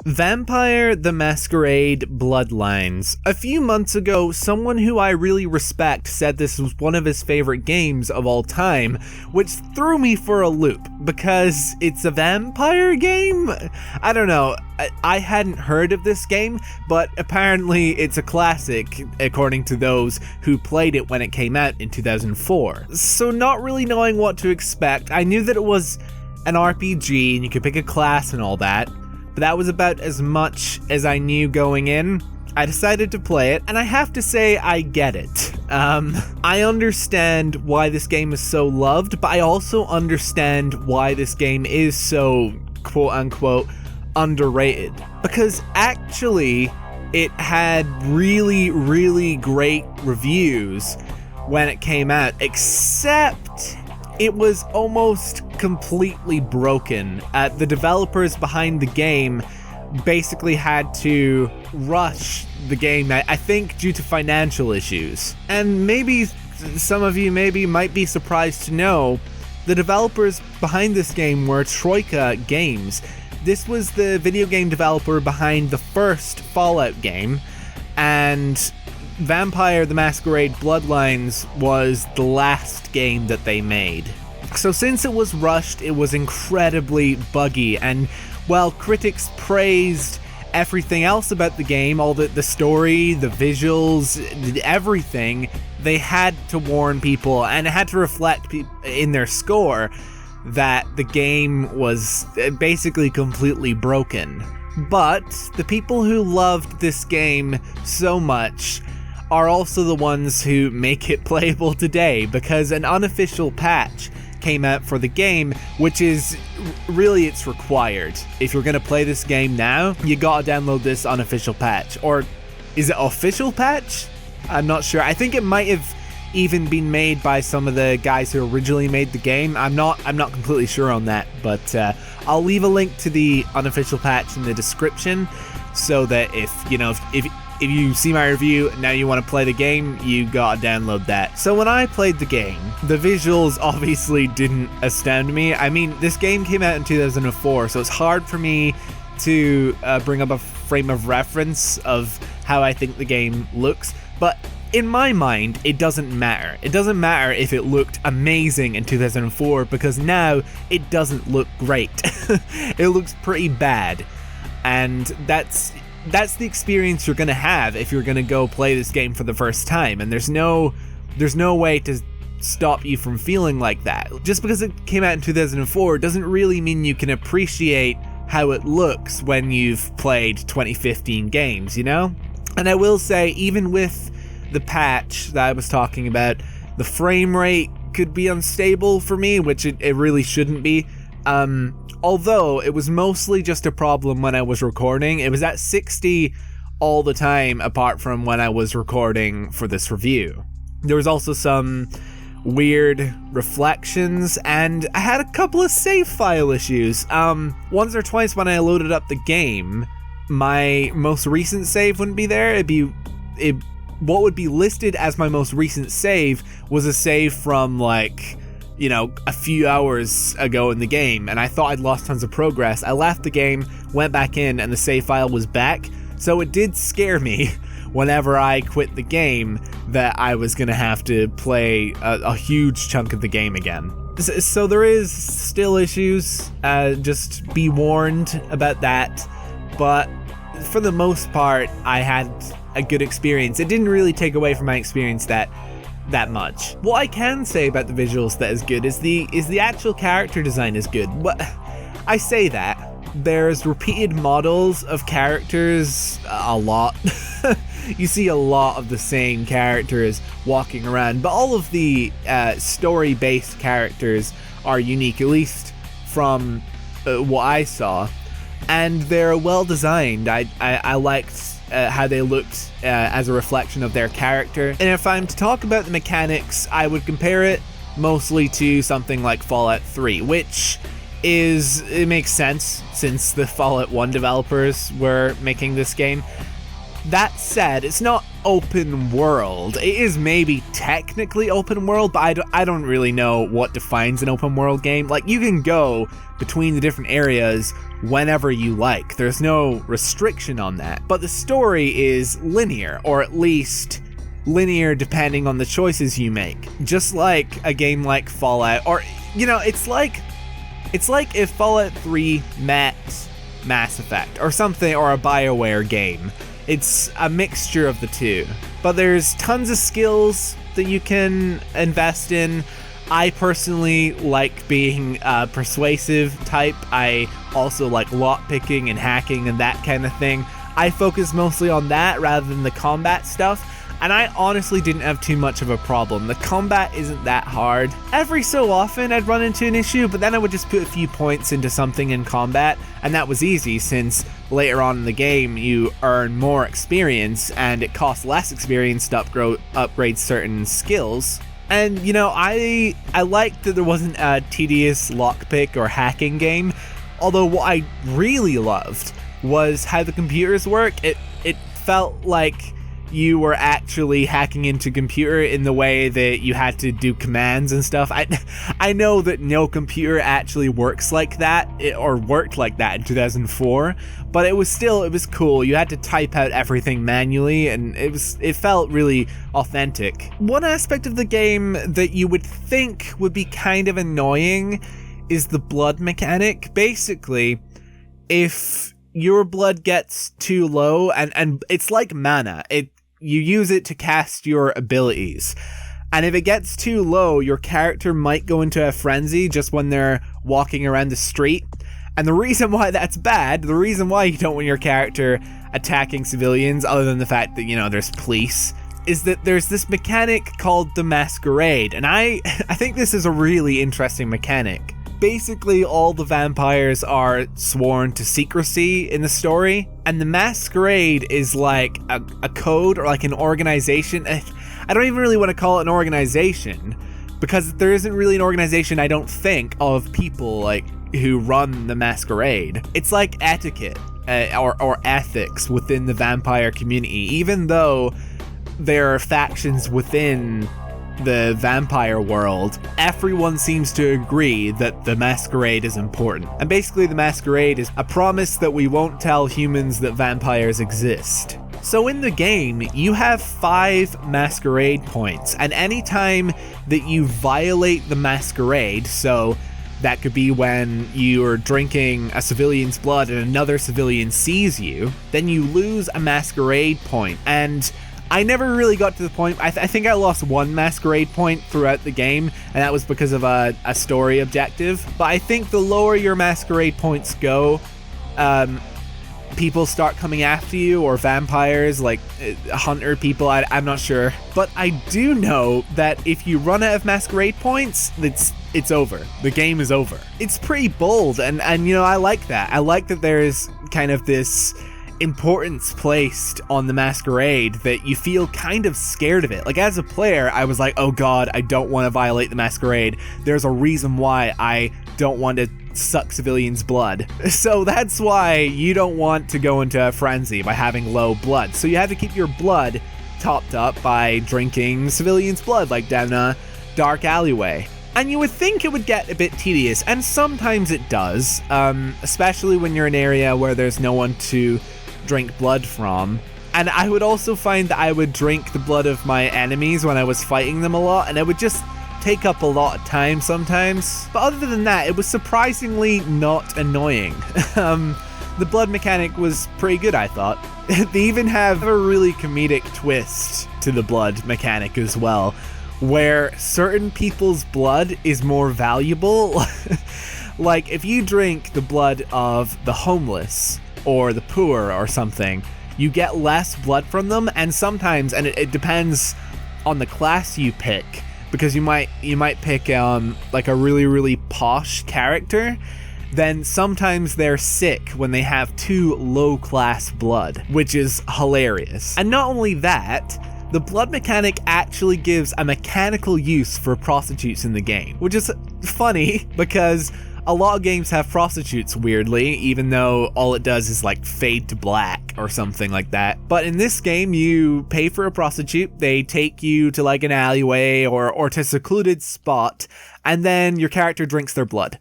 Vampire the Masquerade Bloodlines. A few months ago, someone who I really respect said this was one of his favorite games of all time, which threw me for a loop, because it's a vampire game? I don't know, I hadn't heard of this game, but apparently it's a classic, according to those who played it when it came out in 2004. So not really knowing what to expect, I knew that it was an RPG and you could pick a class and all that, but that was about as much as I knew going in. I decided to play it, and I have to say I get it. I understand why this game is so loved, but I also understand why this game is so quote-unquote underrated. Because actually, it had really, really great reviews when it came out, except it was almost completely broken. The developers behind the game basically had to rush the game, I think due to financial issues. And maybe some of you might be surprised to know the developers behind this game were Troika Games. This was the video game developer behind the first Fallout game, and Vampire the Masquerade Bloodlines was the last game that they made. So since it was rushed, it was incredibly buggy, and while critics praised everything else about the game, all the story, the visuals, everything, they had to warn people, and it had to reflect in their score that the game was basically completely broken. But the people who loved this game so much are also the ones who make it playable today, because an unofficial patch came out for the game, which is really, it's required. If you're gonna play this game now, you gotta download this unofficial patch. Or is it official patch? I'm not sure. I think it might have even been made by some of the guys who originally made the game. I'm not completely sure on that, but I'll leave a link to the unofficial patch in the description, so that if you see my review, now you want to play the game, you gotta download that. So when I played the game, the visuals obviously didn't astound me. I mean, this game came out in 2004, so it's hard for me to bring up a frame of reference of how I think the game looks, but in my mind, it doesn't matter. It doesn't matter if it looked amazing in 2004, because now it doesn't look great. It looks pretty bad, and that's the experience you're gonna have if you're gonna go play this game for the first time, and there's no way to stop you from feeling like that. Just because it came out in 2004 doesn't really mean you can appreciate how it looks when you've played 2015 games, you know? And I will say, even with the patch that I was talking about, the frame rate could be unstable for me, which it really shouldn't be. Although it was mostly just a problem when I was recording. It was at 60 all the time, apart from when I was recording for this review. There was also some weird reflections, and I had a couple of save file issues. Once or twice when I loaded up the game, my most recent save wouldn't be there. What would be listed as my most recent save was a save from a few hours ago in the game, and I thought I'd lost tons of progress. I left the game, went back in, and the save file was back, so it did scare me whenever I quit the game that I was gonna have to play a huge chunk of the game again. So there is still issues, just be warned about that, but for the most part, I had a good experience. It didn't really take away from my experience that much. What I can say about the visuals that is good is the actual character design is good. But I say that. There's repeated models of characters a lot. You see a lot of the same characters walking around, but all of the story-based characters are unique, at least from what I saw. And they're well designed. I liked how they looked as a reflection of their character. And if I'm to talk about the mechanics, I would compare it mostly to something like Fallout 3, which it makes sense since the Fallout 1 developers were making this game. That said, it's not open world. It is maybe technically open world, but I don't really know what defines an open world game. Like, you can go between the different areas whenever you like. There's no restriction on that. But the story is linear, or at least linear depending on the choices you make. Just like a game like Fallout, or, you know, it's like if Fallout 3 met Mass Effect or something, or a BioWare game. It's a mixture of the two. But there's tons of skills that you can invest in. I personally like being a persuasive type. I also like lockpicking and hacking and that kind of thing. I focus mostly on that rather than the combat stuff, and I honestly didn't have too much of a problem. The combat isn't that hard. Every so often I'd run into an issue, but then I would just put a few points into something in combat, and that was easy since later on in the game you earn more experience and it costs less experience to upgrade certain skills. And, you know, I liked that there wasn't a tedious lockpick or hacking game, although what I really loved was how the computers work. It felt like you were actually hacking into computer in the way that you had to do commands and stuff. I know that no computer actually works like that, or worked like that in 2004, but it was cool. You had to type out everything manually, and it felt really authentic. One aspect of the game that you would think would be kind of annoying is the blood mechanic. Basically, if your blood gets too low, and it's like mana, you use it to cast your abilities. And if it gets too low, your character might go into a frenzy just when they're walking around the street. And the reason why that's bad, the reason why you don't want your character attacking civilians, other than the fact that, you know, there's police, is that there's this mechanic called the Masquerade. And I think this is a really interesting mechanic. Basically, all the vampires are sworn to secrecy in the story, and the Masquerade is like a code, or like an organization. I don't even really want to call it an organization, because there isn't really an organization, I don't think, of people like who run the Masquerade. It's like etiquette or ethics within the vampire community, even though there are factions within the vampire world. Everyone seems to agree that the Masquerade is important. And basically the Masquerade is a promise that we won't tell humans that vampires exist. So in the game, you have 5 Masquerade points, and anytime that you violate the Masquerade, so that could be when you're drinking a civilian's blood and another civilian sees you, then you lose a Masquerade point. And I never really got to the point. I think I lost 1 Masquerade point throughout the game, and that was because of a story objective. But I think the lower your Masquerade points go, people start coming after you, or vampires, like hunter people, I'm not sure. But I do know that if you run out of Masquerade points, it's over. The game is over. It's pretty bold, and you know, I like that. I like that there's kind of this importance placed on the Masquerade that you feel kind of scared of it. Like, as a player, I was like, oh god, I don't want to violate the Masquerade. There's a reason why I don't want to suck civilians' blood. So that's why you don't want to go into a frenzy by having low blood. So you have to keep your blood topped up by drinking civilians' blood, like down a dark alleyway. And you would think it would get a bit tedious, and sometimes it does, especially when you're in an area where there's no one to drink blood from. And I would also find that I would drink the blood of my enemies when I was fighting them a lot, and it would just take up a lot of time sometimes. But other than that, it was surprisingly not annoying. The blood mechanic was pretty good, I thought. They even have a really comedic twist to the blood mechanic as well, where certain people's blood is more valuable. Like, if you drink the blood of the homeless or the poor or something, you get less blood from them, and sometimes, and it depends on the class you pick, because you might pick like a really posh character, then sometimes they're sick when they have too low class blood, which is hilarious. And not only that, the blood mechanic actually gives a mechanical use for prostitutes in the game, which is funny because A lot of games have prostitutes, weirdly, even though all it does is like fade to black or something like that. But in this game, you pay for a prostitute, they take you to like an alleyway or to a secluded spot, and then your character drinks their blood.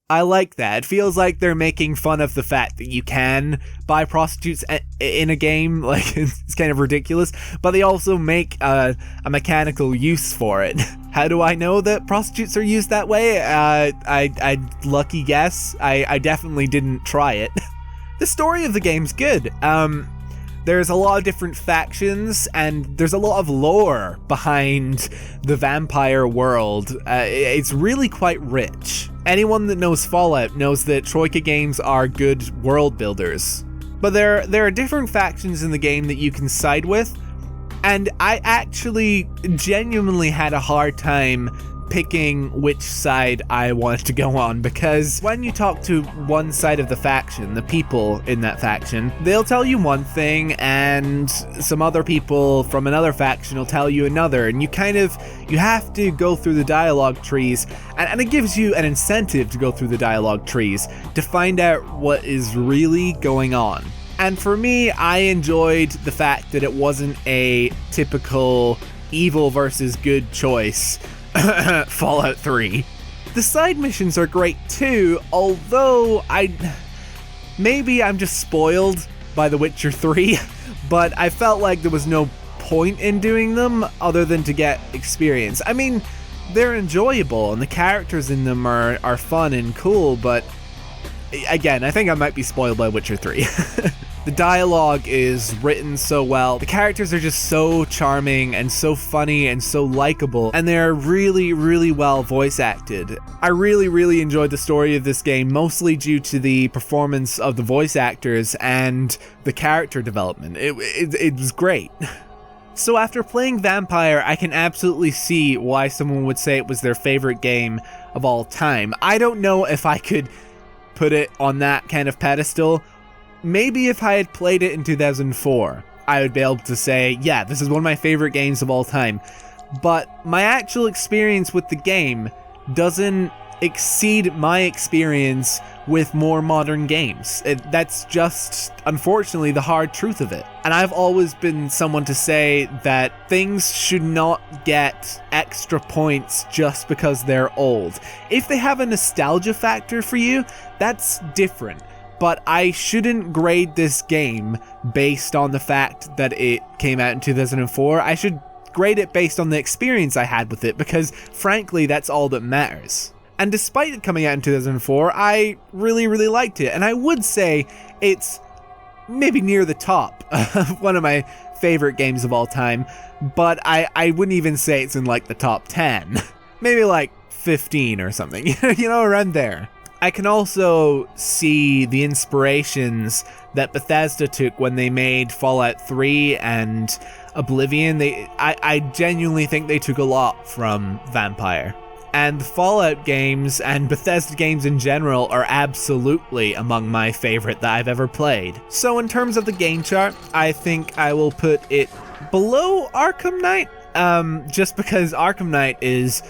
I like that. It feels like they're making fun of the fact that you can buy prostitutes in a game. Like, it's kind of ridiculous, but they also make a mechanical use for it. How do I know that prostitutes are used that way? I lucky guess. I definitely didn't try it. The story of the game's good. There's a lot of different factions, and there's a lot of lore behind the vampire world. It's really quite rich. Anyone that knows Fallout knows that Troika games are good world builders. But there are different factions in the game that you can side with, and I actually genuinely had a hard time picking which side I wanted to go on, because when you talk to one side of the faction, the people in that faction, they'll tell you one thing, and some other people from another faction will tell you another, and you have to go through the dialogue trees, and it gives you an incentive to go through the dialogue trees to find out what is really going on. And for me, I enjoyed the fact that it wasn't a typical evil versus good choice. Fallout 3. The side missions are great too, although maybe I'm just spoiled by The Witcher 3, but I felt like there was no point in doing them other than to get experience. I mean, they're enjoyable and the characters in them are fun and cool, but again, I think I might be spoiled by Witcher 3. The dialogue is written so well. The characters are just so charming and so funny and so likable, and they're really, really well voice acted. I really, really enjoyed the story of this game, mostly due to the performance of the voice actors and the character development. It was great. So after playing Vampire, I can absolutely see why someone would say it was their favorite game of all time. I don't know if I could put it on that kind of pedestal. Maybe if I had played it in 2004, I would be able to say, yeah, this is one of my favorite games of all time. But my actual experience with the game doesn't exceed my experience with more modern games. That's just, unfortunately, the hard truth of it. And I've always been someone to say that things should not get extra points just because they're old. If they have a nostalgia factor for you, that's different. But I shouldn't grade this game based on the fact that it came out in 2004. I should grade it based on the experience I had with it, because frankly, that's all that matters. And despite it coming out in 2004, I really, really liked it. And I would say it's maybe near the top of one of my favorite games of all time, but I wouldn't even say it's in like the top 10. Maybe like 15 or something, you know, around there. I can also see the inspirations that Bethesda took when they made Fallout 3 and Oblivion. I genuinely think they took a lot from Vampire. And the Fallout games and Bethesda games in general are absolutely among my favorite that I've ever played. So in terms of the game chart, I think I will put it below Arkham Knight, just because Arkham Knight is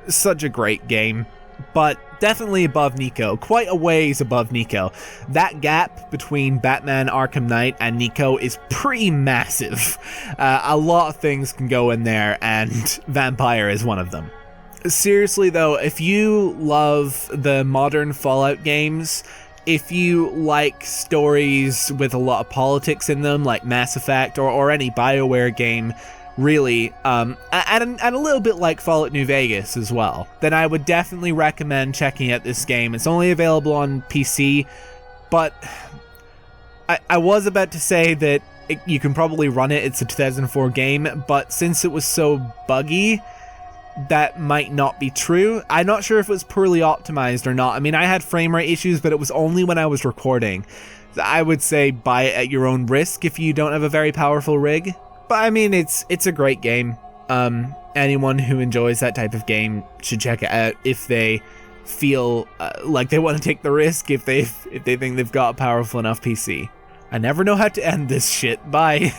such a great game. But definitely above Nico, quite a ways above Nico. That gap between Batman Arkham Knight and Nico is pretty massive. A lot of things can go in there, and Vampire is one of them. Seriously though, if you love the modern Fallout games, if you like stories with a lot of politics in them, like Mass Effect or any BioWare game, really, and a little bit like Fallout New Vegas as well, then I would definitely recommend checking out this game. It's only available on PC, but I was about to say that you can probably run it, it's a 2004 game, but since it was so buggy, that might not be true. I'm not sure if it was poorly optimized or not. I mean, I had frame rate issues, but it was only when I was recording. I would say buy it at your own risk if you don't have a very powerful rig. But I mean, it's a great game. Anyone who enjoys that type of game should check it out if they feel like they want to take the risk, if they think they've got a powerful enough PC. I never know how to end this shit. Bye.